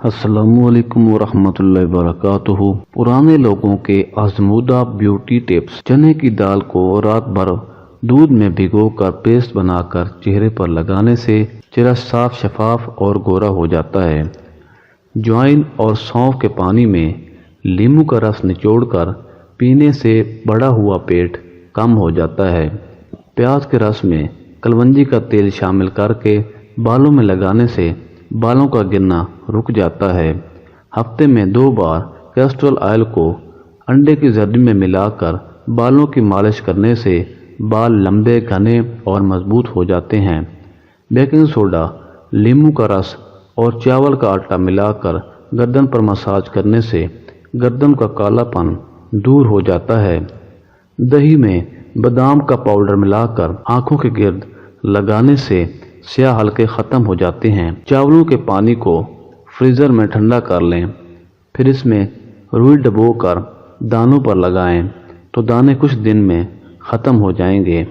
السلام علیکم ورحمۃ اللہ وبرکاتہ۔ پرانے لوگوں کے آزمودہ بیوٹی ٹپس۔ چنے کی دال کو رات بھر دودھ میں بھگو کر پیسٹ بنا کر چہرے پر لگانے سے چہرہ صاف شفاف اور گورا ہو جاتا ہے۔ جوائن اور سونف کے پانی میں لیموں کا رس نچوڑ کر پینے سے بڑھا ہوا پیٹ کم ہو جاتا ہے۔ پیاز کے رس میں کلونجی کا تیل شامل کر کے بالوں میں لگانے سے بالوں کا گرنا رک جاتا ہے۔ ہفتے میں 2 بار کیسٹر آئل کو انڈے کی زردی میں ملا کر بالوں کی مالش کرنے سے بال لمبے، گھنے اور مضبوط ہو جاتے ہیں۔ بیکنگ سوڈا، لیموں کا رس اور چاول کا آٹا ملا کر گردن پر مساج کرنے سے گردن کا کالا پن دور ہو جاتا ہے۔ دہی میں بادام کا پاؤڈر ملا کر آنکھوں کے گرد لگانے سے سیاہ حلقے ختم ہو جاتے ہیں۔ چاولوں کے پانی کو فریزر میں ٹھنڈا کر لیں، پھر اس میں روئی ڈبو کر دانوں پر لگائیں تو دانے کچھ دن میں ختم ہو جائیں گے۔